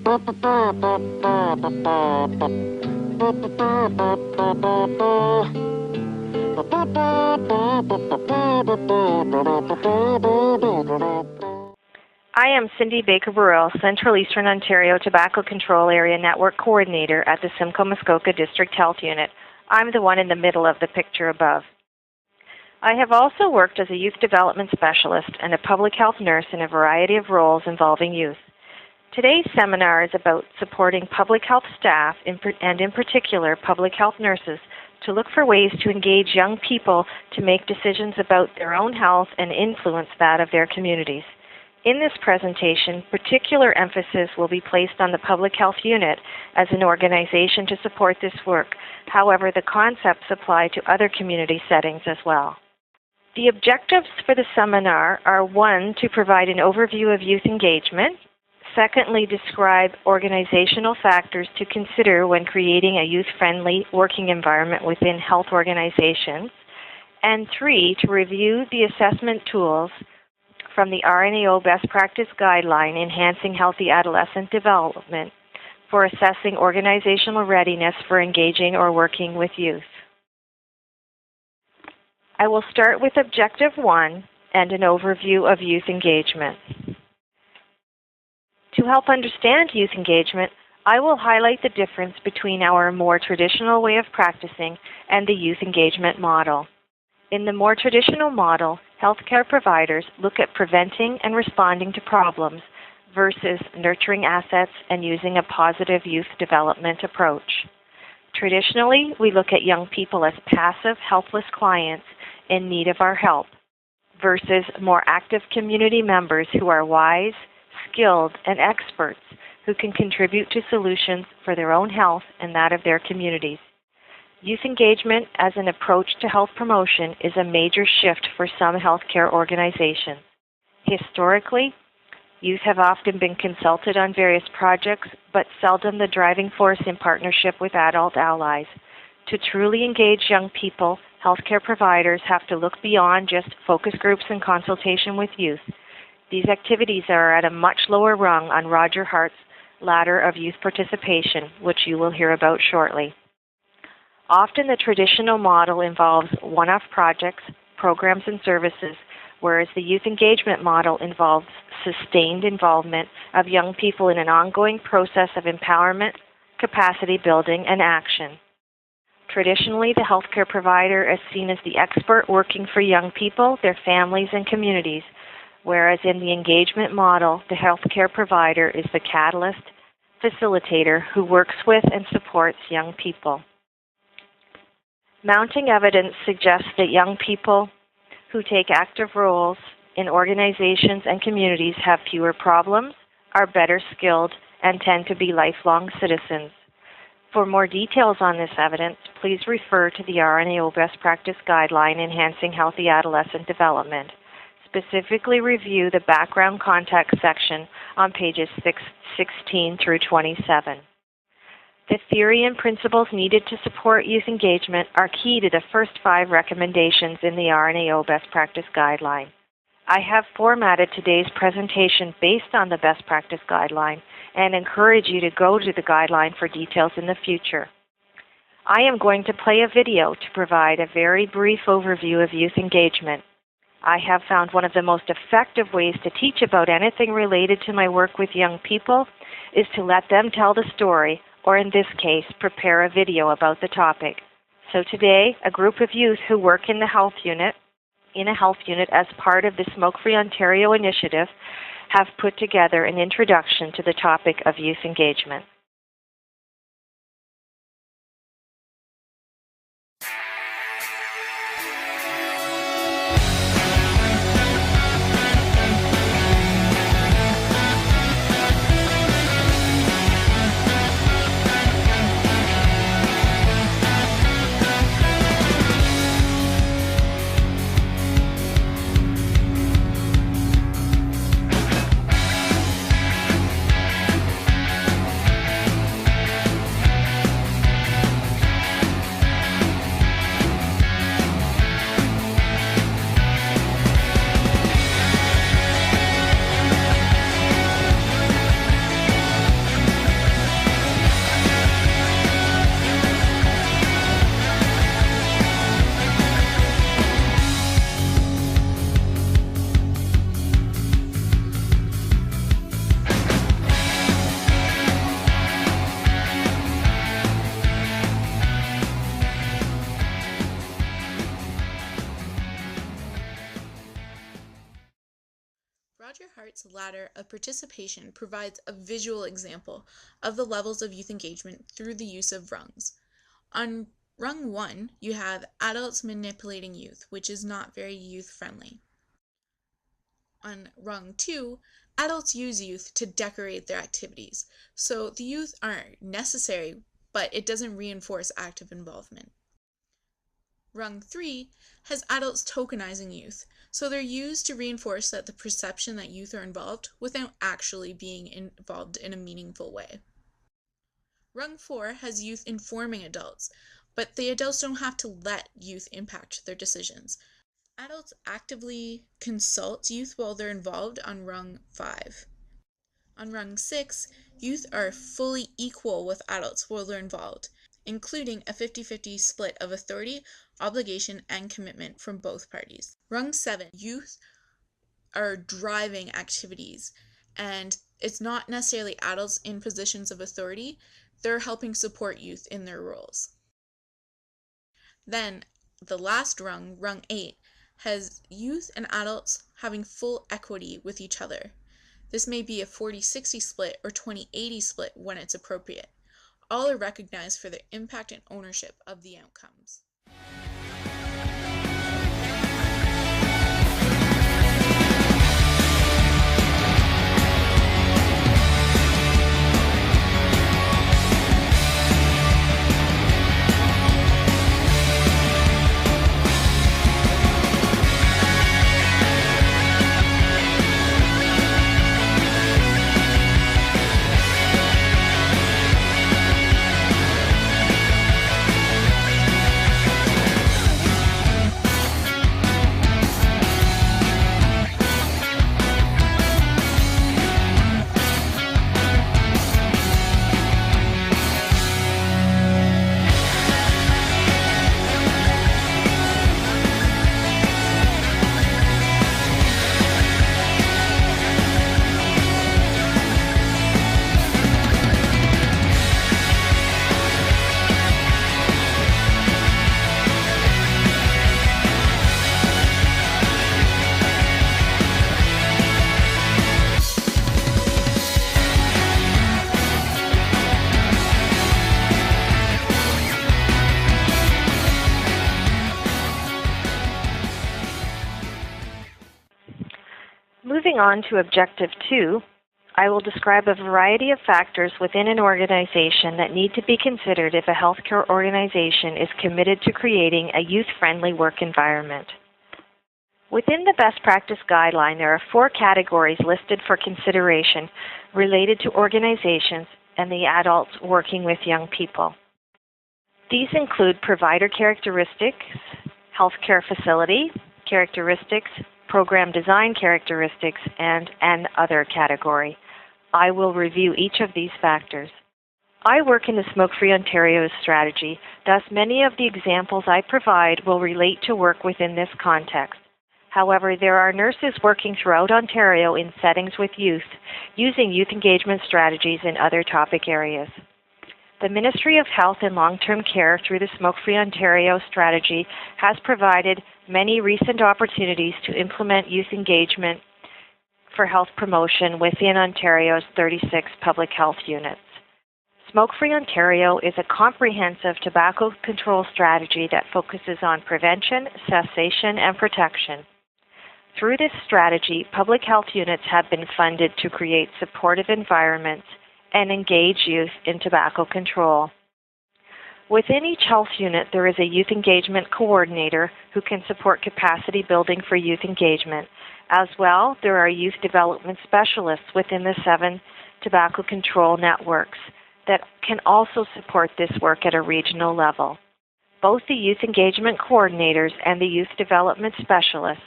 I am Cindy Baker-Burrell, Central Eastern Ontario Tobacco Control Area Network Coordinator at the Simcoe-Muskoka District Health Unit. I'm the one in the middle of the picture above. I have also worked as a youth development specialist and a public health nurse in a variety of roles involving youth. Today's seminar is about supporting public health staff, and in particular public health nurses, to look for ways to engage young people to make decisions about their own health and influence that of their communities. In this presentation, particular emphasis will be placed on the Public Health Unit as an organization to support this work. However, the concepts apply to other community settings as well. The objectives for the seminar are: 1, to provide an overview of youth engagement; secondly, describe organizational factors to consider when creating a youth-friendly working environment within health organizations; and 3, to review the assessment tools from the RNAO Best Practice Guideline Enhancing Healthy Adolescent Development for assessing organizational readiness for engaging or working with youth. I will start with Objective 1 and an overview of youth engagement. To help understand youth engagement, I will highlight the difference between our more traditional way of practicing and the youth engagement model. In the more traditional model, healthcare providers look at preventing and responding to problems versus nurturing assets and using a positive youth development approach. Traditionally, we look at young people as passive, helpless clients in need of our help versus more active community members who are wise, skilled, and experts who can contribute to solutions for their own health and that of their communities. Youth engagement as an approach to health promotion is a major shift for some healthcare organizations. Historically, youth have often been consulted on various projects, but seldom the driving force in partnership with adult allies. To truly engage young people, healthcare providers have to look beyond just focus groups and consultation with youth. These activities are at a much lower rung on Roger Hart's ladder of youth participation, which you will hear about shortly. Often the traditional model involves one-off projects, programs, and services, whereas the youth engagement model involves sustained involvement of young people in an ongoing process of empowerment, capacity building, and action. Traditionally, the healthcare provider is seen as the expert working for young people, their families, and communities, whereas in the engagement model, the healthcare provider is the catalyst, facilitator who works with and supports young people. Mounting evidence suggests that young people who take active roles in organizations and communities have fewer problems, are better skilled, and tend to be lifelong citizens. For more details on this evidence, please refer to the RNAO Best Practice Guideline Enhancing Healthy Adolescent Development. Specifically review the background context section on pages 16 through 27. The theory and principles needed to support youth engagement are key to the first 5 recommendations in the RNAO Best Practice Guideline. I have formatted today's presentation based on the Best Practice Guideline and encourage you to go to the guideline for details in the future. I am going to play a video to provide a very brief overview of youth engagement. I have found one of the most effective ways to teach about anything related to my work with young people is to let them tell the story, or in this case, prepare a video about the topic. So today, a group of youth who work in a health unit as part of the Smoke-Free Ontario initiative have put together an introduction to the topic of youth engagement. chart's ladder of participation provides a visual example of the levels of youth engagement through the use of rungs. On rung 1, you have adults manipulating youth, which is not very youth-friendly. On rung 2, adults use youth to decorate their activities, so the youth are necessary, but it doesn't reinforce active involvement. Rung 3 has adults tokenizing youth, so they're used to reinforce the perception that youth are involved without actually being involved in a meaningful way. Rung 4 has youth informing adults, but the adults don't have to let youth impact their decisions. Adults actively consult youth while they're involved on rung 5. On rung 6, youth are fully equal with adults while they're involved, including a 50-50 split of authority, obligation, and commitment from both parties. Rung 7, youth are driving activities, and it's not necessarily adults in positions of authority. They're helping support youth in their roles. Then the last rung, rung 8, has youth and adults having full equity with each other. This may be a 40-60 split or 20-80 split when it's appropriate. All are recognized for their impact and ownership of the outcomes. Moving on to Objective 2, I will describe a variety of factors within an organization that need to be considered if a healthcare organization is committed to creating a youth-friendly work environment. Within the Best Practice Guideline, there are 4 categories listed for consideration related to organizations and the adults working with young people. These include provider characteristics, healthcare facility characteristics, program design characteristics, and an other category. I will review each of these factors. I work in the Smoke-Free Ontario strategy, thus many of the examples I provide will relate to work within this context. However, there are nurses working throughout Ontario in settings with youth, using youth engagement strategies in other topic areas. The Ministry of Health and Long-Term Care, through the Smoke-Free Ontario strategy, has provided many recent opportunities to implement youth engagement for health promotion within Ontario's 36 public health units. Smoke-Free Ontario is a comprehensive tobacco control strategy that focuses on prevention, cessation, and protection. Through this strategy, public health units have been funded to create supportive environments and engage youth in tobacco control. Within each health unit, there is a youth engagement coordinator who can support capacity building for youth engagement. As well, there are youth development specialists within the 7 tobacco control networks that can also support this work at a regional level. Both the youth engagement coordinators and the youth development specialists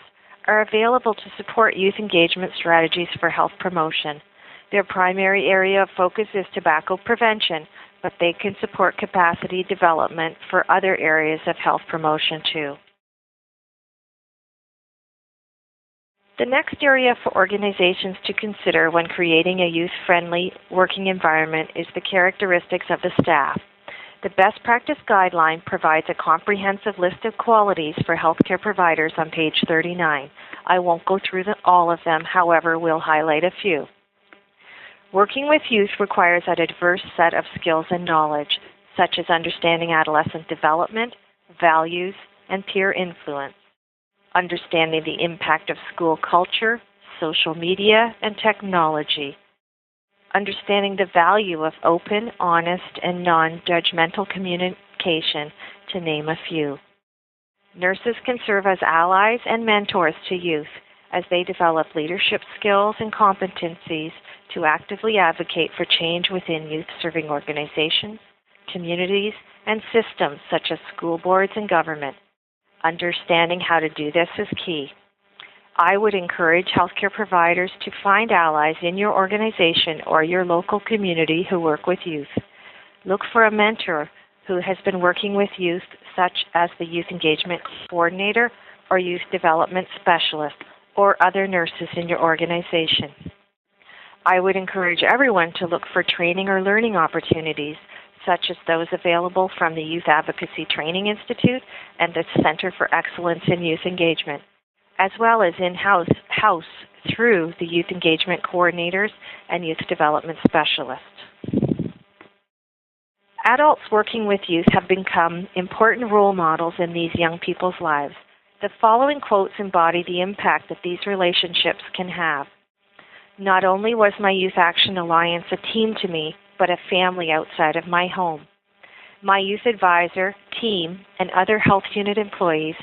are available to support youth engagement strategies for health promotion. Their primary area of focus is tobacco prevention, but they can support capacity development for other areas of health promotion too. The next area for organizations to consider when creating a youth-friendly working environment is the characteristics of the staff. The Best Practice Guideline provides a comprehensive list of qualities for healthcare providers on page 39. I won't go through all of them, however, we'll highlight a few. Working with youth requires a diverse set of skills and knowledge, such as understanding adolescent development, values, and peer influence, understanding the impact of school culture, social media, and technology, understanding the value of open, honest, and non-judgmental communication, to name a few. Nurses can serve as allies and mentors to youth as they develop leadership skills and competencies to actively advocate for change within youth-serving organizations, communities, and systems such as school boards and government. Understanding how to do this is key. I would encourage healthcare providers to find allies in your organization or your local community who work with youth. Look for a mentor who has been working with youth, such as the Youth Engagement Coordinator or Youth Development Specialist, or other nurses in your organization. I would encourage everyone to look for training or learning opportunities, such as those available from the Youth Advocacy Training Institute and the Center for Excellence in Youth Engagement, as well as in-house through the Youth Engagement Coordinators and Youth Development Specialists. Adults working with youth have become important role models in these young people's lives. The following quotes embody the impact that these relationships can have. Not only was my Youth Action Alliance a team to me, but a family outside of my home. My youth advisor, team, and other health unit employees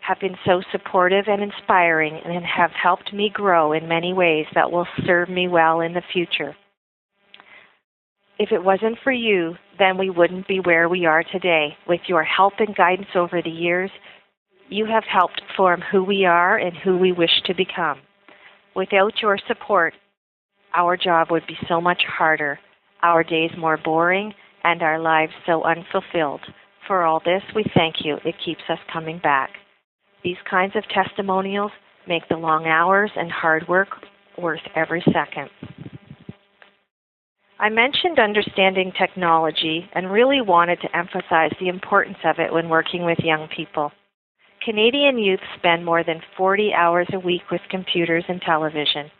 have been so supportive and inspiring and have helped me grow in many ways that will serve me well in the future. If it wasn't for you, then we wouldn't be where we are today. With your help and guidance over the years, you have helped form who we are and who we wish to become. Without your support, our job would be so much harder, our days more boring, and our lives so unfulfilled. For all this, we thank you. It keeps us coming back. These kinds of testimonials make the long hours and hard work worth every second. I mentioned understanding technology and really wanted to emphasize the importance of it when working with young people. Canadian youth spend more than 40 hours a week with computers and television.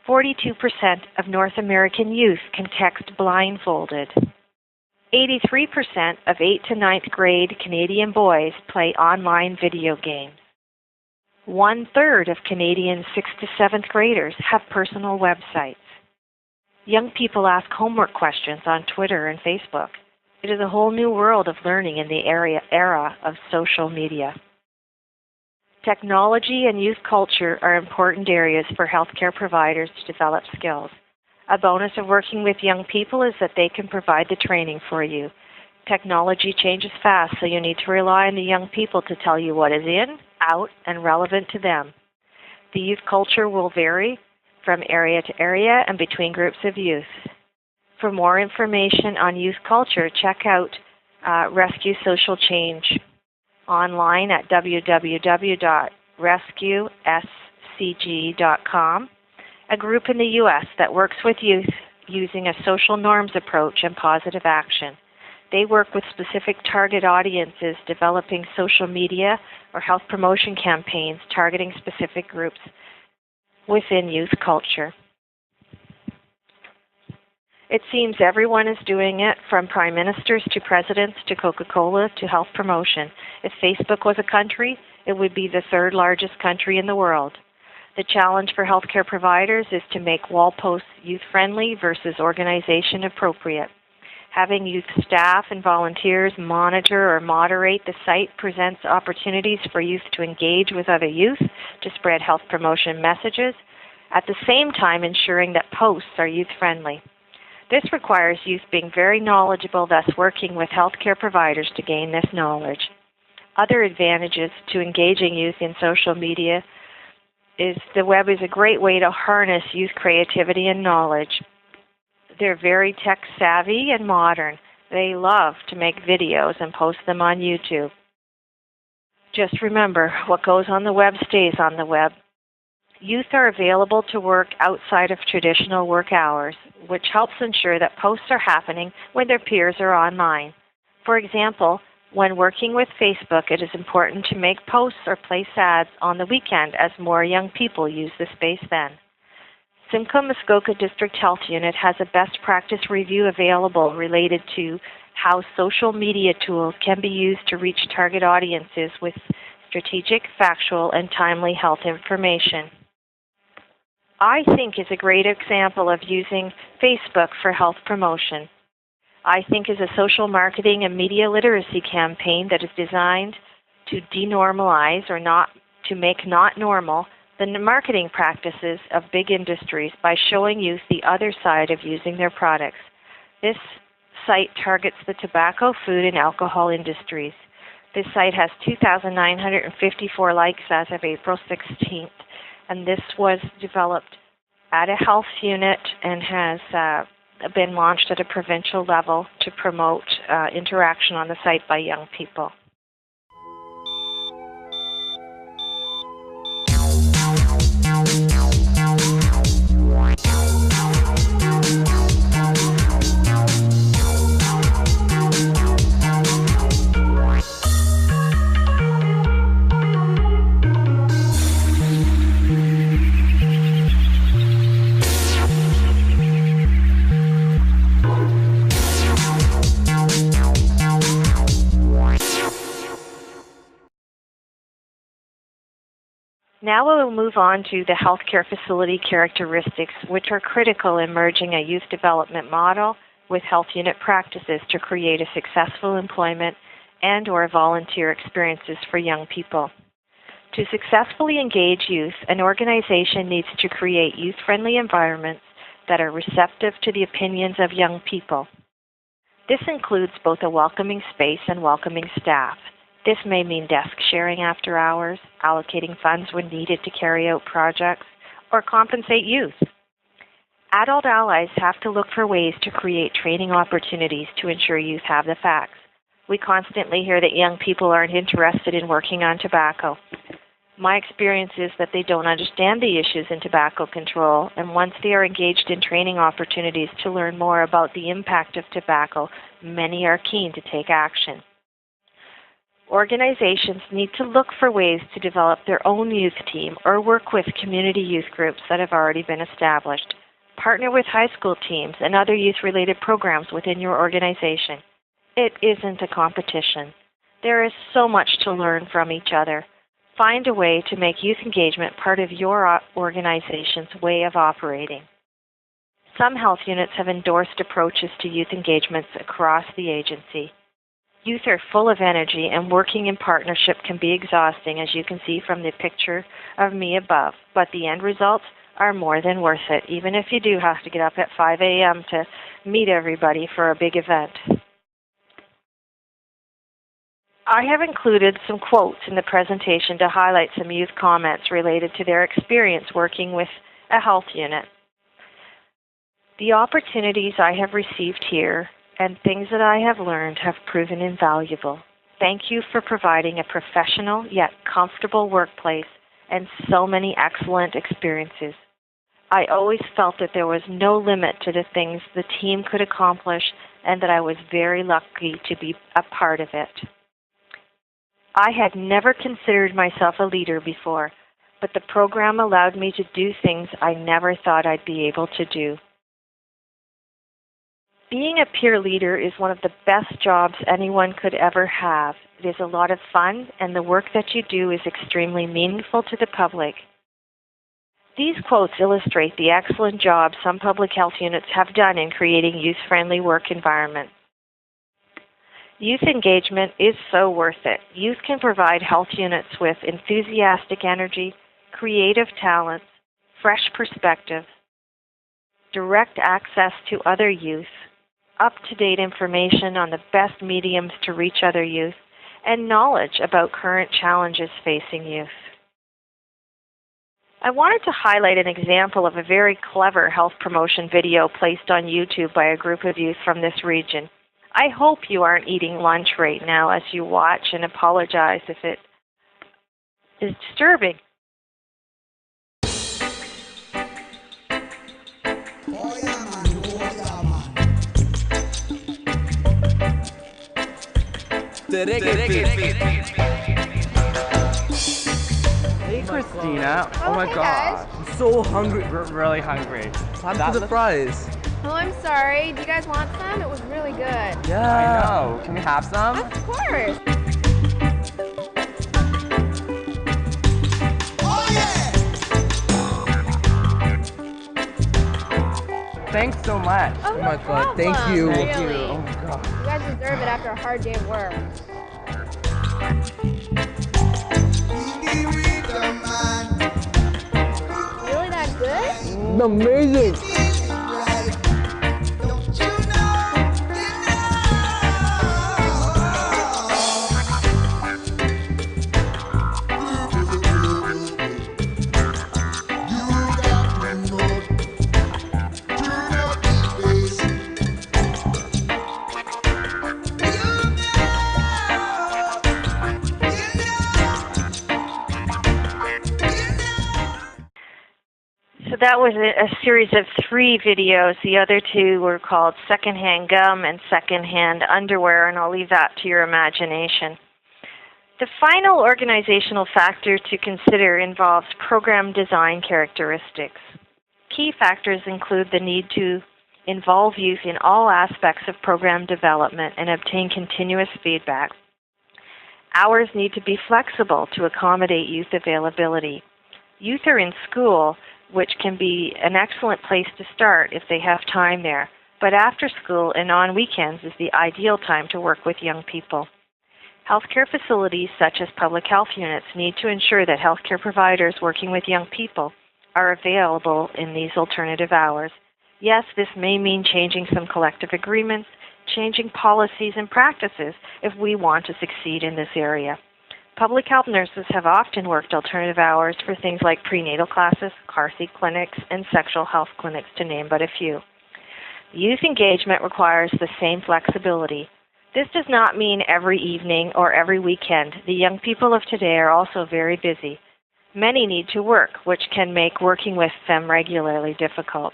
42% of North American youth can text blindfolded. 83% of 8th to 9th grade Canadian boys play online video games. 1/3 of Canadian 6th to 7th graders have personal websites. Young people ask homework questions on Twitter and Facebook. It is a whole new world of learning in the era of social media. Technology and youth culture are important areas for healthcare providers to develop skills. A bonus of working with young people is that they can provide the training for you. Technology changes fast, so you need to rely on the young people to tell you what is in, out, and relevant to them. The youth culture will vary from area to area and between groups of youth. For more information on youth culture, check out Rescue Social Change online at www.rescuescg.com, a group in the U.S. that works with youth using a social norms approach and positive action. They work with specific target audiences, developing social media or health promotion campaigns targeting specific groups within youth culture. It seems everyone is doing it, from prime ministers to presidents to Coca-Cola to health promotion. If Facebook was a country, it would be the 3rd largest country in the world. The challenge for healthcare providers is to make wall posts youth-friendly versus organization appropriate. Having youth staff and volunteers monitor or moderate the site presents opportunities for youth to engage with other youth, to spread health promotion messages, at the same time ensuring that posts are youth-friendly. This requires youth being very knowledgeable, thus working with healthcare providers to gain this knowledge. Other advantages to engaging youth in social media is the web is a great way to harness youth creativity and knowledge. They're very tech-savvy and modern. They love to make videos and post them on YouTube. Just remember, what goes on the web stays on the web. Youth are available to work outside of traditional work hours, which helps ensure that posts are happening when their peers are online. For example, when working with Facebook, it is important to make posts or place ads on the weekend as more young people use the space then. Simcoe Muskoka District Health Unit has a best practice review available related to how social media tools can be used to reach target audiences with strategic, factual, and timely health information. I think is a great example of using Facebook for health promotion. I think is a social marketing and media literacy campaign that is designed to denormalize or not to make not normal the marketing practices of big industries by showing youth the other side of using their products. This site targets the tobacco, food, and alcohol industries. This site has 2,954 likes as of April 16th, and this was developed at a health unit and has been launched at a provincial level to promote interaction on the site by young people. Now we will move on to the healthcare facility characteristics, which are critical in merging a youth development model with health unit practices to create a successful employment and/or volunteer experiences for young people. To successfully engage youth, an organization needs to create youth-friendly environments that are receptive to the opinions of young people. This includes both a welcoming space and welcoming staff. This may mean desk sharing after hours, allocating funds when needed to carry out projects, or compensate youth. Adult allies have to look for ways to create training opportunities to ensure youth have the facts. We constantly hear that young people aren't interested in working on tobacco. My experience is that they don't understand the issues in tobacco control, and once they are engaged in training opportunities to learn more about the impact of tobacco, many are keen to take action. Organizations need to look for ways to develop their own youth team or work with community youth groups that have already been established. Partner with high school teams and other youth-related programs within your organization. It isn't a competition. There is so much to learn from each other. Find a way to make youth engagement part of your organization's way of operating. Some health units have endorsed approaches to youth engagements across the agency. Youth are full of energy, and working in partnership can be exhausting, as you can see from the picture of me above, but the end results are more than worth it, even if you do have to get up at 5 a.m. to meet everybody for a big event. I have included some quotes in the presentation to highlight some youth comments related to their experience working with a health unit. The opportunities I have received here and things that I have learned have proven invaluable. Thank you for providing a professional yet comfortable workplace and so many excellent experiences. I always felt that there was no limit to the things the team could accomplish and that I was very lucky to be a part of it. I had never considered myself a leader before, but the program allowed me to do things I never thought I'd be able to do. Being a peer leader is one of the best jobs anyone could ever have. It is a lot of fun, and the work that you do is extremely meaningful to the public. These quotes illustrate the excellent job some public health units have done in creating youth-friendly work environments. Youth engagement is so worth it. Youth can provide health units with enthusiastic energy, creative talents, fresh perspectives, direct access to other youth, up-to-date information on the best mediums to reach other youth, and knowledge about current challenges facing youth. I wanted to highlight an example of a very clever health promotion video placed on YouTube by a group of youth from this region. I hope you aren't eating lunch right now as you watch, and apologize if it is disturbing. Hey Christina, oh my hey, god, guys. I'm so hungry, we're really hungry. Time for the fries. Oh, I'm sorry. Do you guys want some? It was really good. Yeah, I know. Can we have some? Of course. Thanks so much. Oh, my no God, thank problem, you. Thank Really. you. Oh my god. You guys deserve it after a hard day of work. Really that good? Amazing. So that was a series of 3 videos. The other 2 were called Secondhand Gum and Secondhand Underwear, and I'll leave that to your imagination. The final organizational factor to consider involves program design characteristics. Key factors include the need to involve youth in all aspects of program development and obtain continuous feedback. Hours need to be flexible to accommodate youth availability. Youth are in school, which can be an excellent place to start if they have time there, but after school and on weekends is the ideal time to work with young people. Healthcare facilities such as public health units need to ensure that healthcare providers working with young people are available in these alternative hours. Yes, this may mean changing some collective agreements, changing policies and practices if we want to succeed in this area. Public health nurses have often worked alternative hours for things like prenatal classes, car seat clinics, and sexual health clinics, to name but a few. Youth engagement requires the same flexibility. This does not mean every evening or every weekend. The young people of today are also very busy. Many need to work, which can make working with them regularly difficult.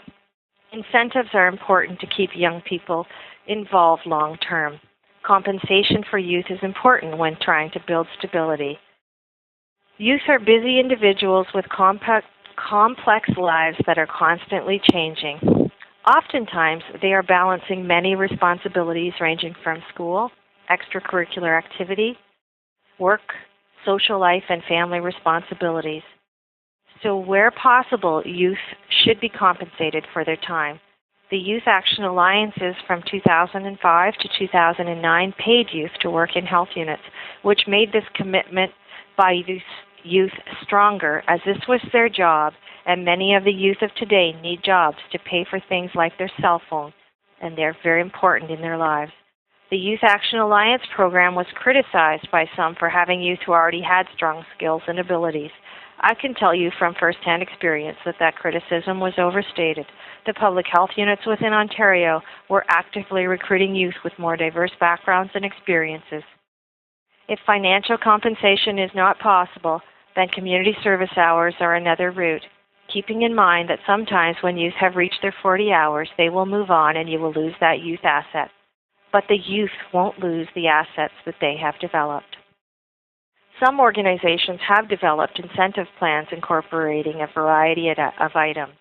Incentives are important to keep young people involved long term. Compensation for youth is important when trying to build stability. Youth are busy individuals with complex lives that are constantly changing. Oftentimes, they are balancing many responsibilities ranging from school, extracurricular activity, work, social life, and family responsibilities. So where possible, youth should be compensated for their time. The Youth Action Alliances from 2005 to 2009 paid youth to work in health units, which made this commitment by youth stronger, as this was their job, and many of the youth of today need jobs to pay for things like their cell phone, and they're very important in their lives. The Youth Action Alliance program was criticized by some for having youth who already had strong skills and abilities. I can tell you from first-hand experience that criticism was overstated. The public health units within Ontario were actively recruiting youth with more diverse backgrounds and experiences. If financial compensation is not possible, then community service hours are another route, keeping in mind that sometimes when youth have reached their 40 hours, they will move on and you will lose that youth asset. But the youth won't lose the assets that they have developed. Some organizations have developed incentive plans incorporating a variety of items.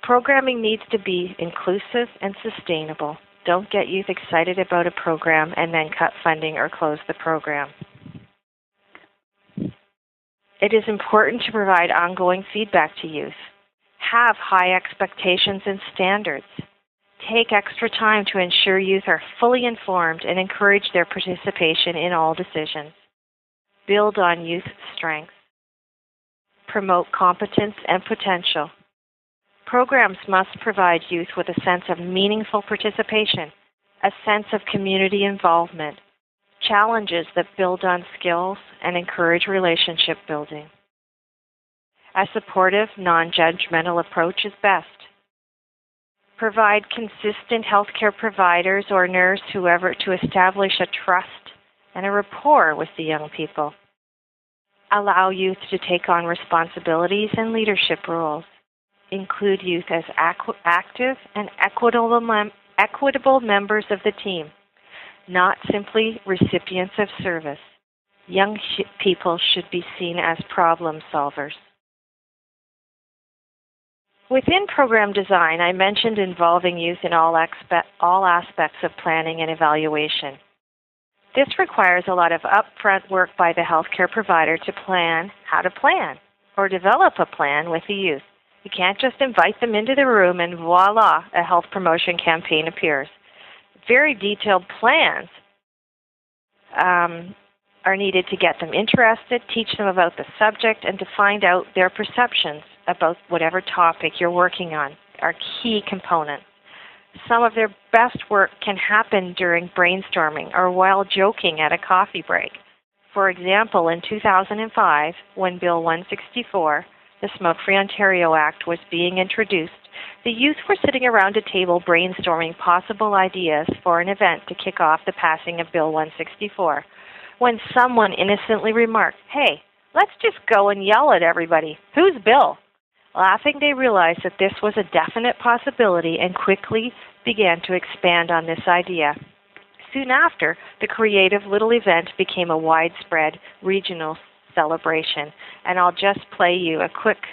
Programming needs to be inclusive and sustainable. Don't get youth excited about a program and then cut funding or close the program. It is important to provide ongoing feedback to youth. Have high expectations and standards. Take extra time to ensure youth are fully informed and encourage their participation in all decisions. Build on youth strengths. Promote competence and potential. Programs must provide youth with a sense of meaningful participation, a sense of community involvement, challenges that build on skills and encourage relationship building. A supportive, non-judgmental approach is best. Provide consistent healthcare providers or nurse, whoever, to establish a trust and a rapport with the young people. Allow youth to take on responsibilities and leadership roles. Include youth as active and equitable members of the team. not simply recipients of service. Young people should be seen as problem solvers. Within program design, I mentioned involving youth in all aspects of planning and evaluation. This requires a lot of upfront work by the healthcare provider to plan how to plan or develop a plan with the youth. You can't just invite them into the room and voila, a health promotion campaign appears. Very detailed plans are needed to get them interested, teach them about the subject, and to find out their perceptions about whatever topic you're working on are key components. Some of their best work can happen during brainstorming or while joking at a coffee break. For example, in 2005, when Bill 164, the Smoke-Free Ontario Act, was being introduced, the youth were sitting around a table brainstorming possible ideas for an event to kick off the passing of Bill 164, when someone innocently remarked, "Hey, let's just go and yell at everybody. Who's Bill?" Laughing, they realized that this was a definite possibility and quickly began to expand on this idea. Soon after, the creative little event became a widespread regional celebration. And I'll just play you a quick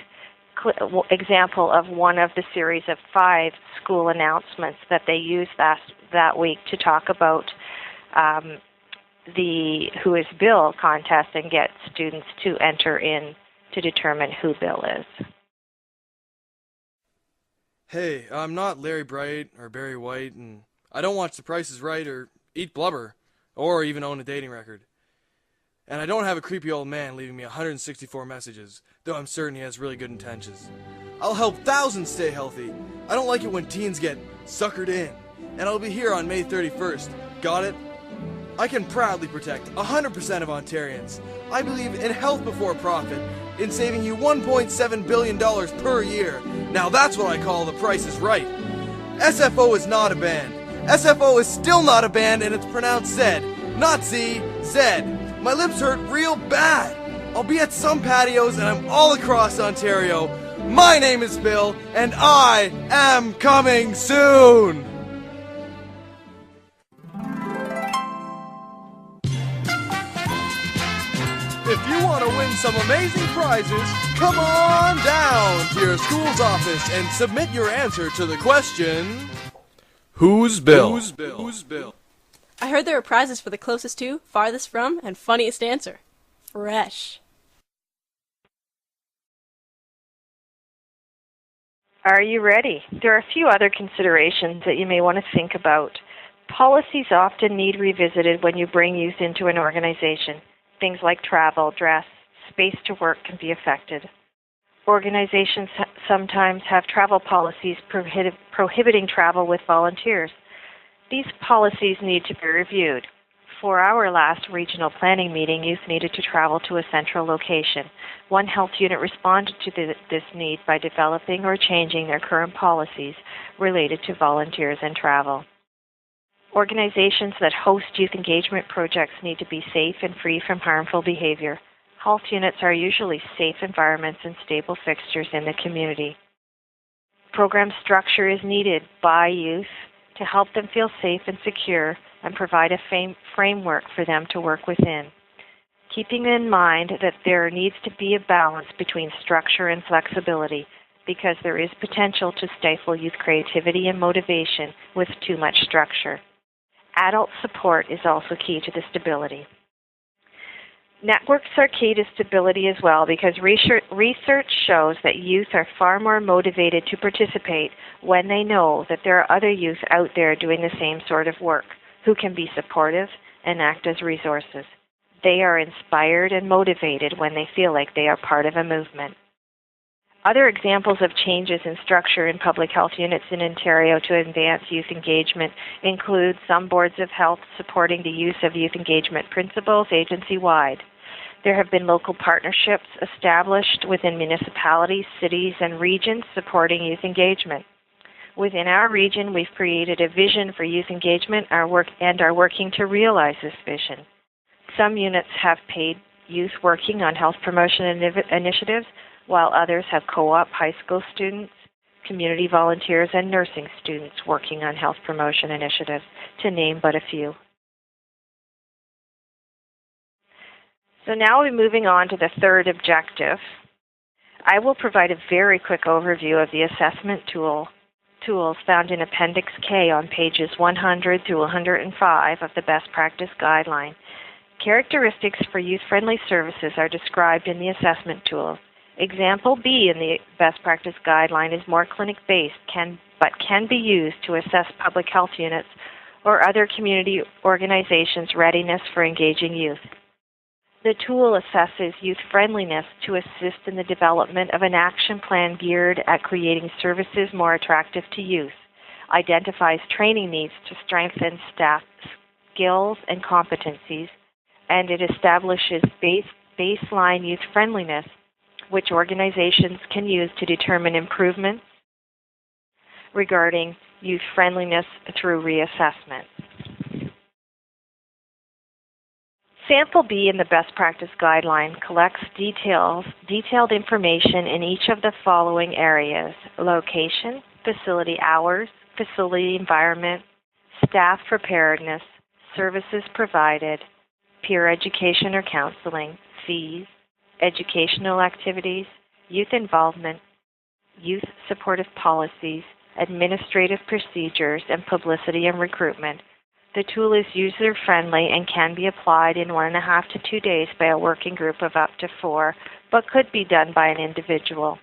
example of one of the series of 5 school announcements that they used that week to talk about the Who is Bill contest and get students to enter in to determine who Bill is. Hey, I'm not Larry Bright or Barry White, and I don't watch The Price is Right or eat blubber, or even own a dating record. And I don't have a creepy old man leaving me 164 messages, though I'm certain he has really good intentions. I'll help thousands stay healthy. I don't like it when teens get suckered in. And I'll be here on May 31st. Got it? I can proudly protect 100% of Ontarians. I believe in health before profit, in saving you $1.7 billion per year. Now that's what I call The Price is Right. SFO is not a band. SFO is still not a band, and it's pronounced Zed, not Z, Zed. My lips hurt real bad. I'll be at some patios, and I'm all across Ontario. My name is Bill, and I am coming soon. If you want to win some amazing prizes, come on down to your school's office and submit your answer to the question, Who's Bill? Who's Bill? Who's Bill? I heard there are prizes for the closest to, farthest from, and funniest answer. Fresh. Are you ready? There are a few other considerations that you may want to think about. Policies often need revisited when you bring youth into an organization. Things like travel, dress, space to work can be affected. Organizations sometimes have travel policies prohibiting travel with volunteers. These policies need to be reviewed. For our last regional planning meeting, youth needed to travel to a central location. One health unit responded to this need by developing or changing their current policies related to volunteers and travel. Organizations that host youth engagement projects need to be safe and free from harmful behavior. Health units are usually safe environments and stable fixtures in the community. Program structure is needed by youth to help them feel safe and secure and provide a framework for them to work within. Keeping in mind that there needs to be a balance between structure and flexibility, because there is potential to stifle youth creativity and motivation with too much structure. Adult support is also key to the stability. Networks are key to stability as well, because research shows that youth are far more motivated to participate when they know that there are other youth out there doing the same sort of work who can be supportive and act as resources. They are inspired and motivated when they feel like they are part of a movement. Other examples of changes in structure in public health units in Ontario to advance youth engagement include some boards of health supporting the use of youth engagement principles agency-wide. There have been local partnerships established within municipalities, cities, and regions supporting youth engagement. Within our region, we've created a vision for youth engagement and are working to realize this vision. Some units have paid youth working on health promotion initiatives, while others have co-op high school students, community volunteers, and nursing students working on health promotion initiatives, to name but a few. So now we're moving on to the third objective. I will provide a very quick overview of the assessment tools found in Appendix K on pages 100 through 105 of the Best Practice Guideline. Characteristics for youth-friendly services are described in the assessment tools. Example B in the Best Practice Guideline is more clinic-based, but can be used to assess public health units or other community organizations' readiness for engaging youth. The tool assesses youth friendliness to assist in the development of an action plan geared at creating services more attractive to youth, identifies training needs to strengthen staff skills and competencies, and it establishes baseline youth friendliness, which organizations can use to determine improvements regarding youth friendliness through reassessment. Sample B in the Best Practice Guideline collects detailed information in each of the following areas: location, facility hours, facility environment, staff preparedness, services provided, peer education or counseling, fees, educational activities, youth involvement, youth supportive policies, administrative procedures, and publicity and recruitment. The tool is user-friendly and can be applied in 1.5 to 2 days by a working group of up to 4, but could be done by an individual.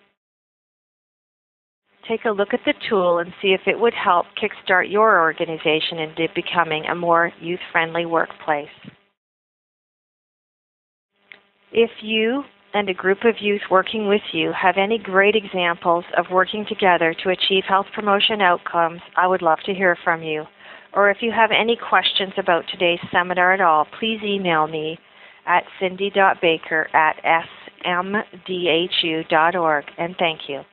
Take a look at the tool and see if it would help kickstart your organization into becoming a more youth-friendly workplace. If you and a group of youth working with you have any great examples of working together to achieve health promotion outcomes, I would love to hear from you. Or if you have any questions about today's seminar at all, please email me at cindy.baker@smdhu.org, and thank you.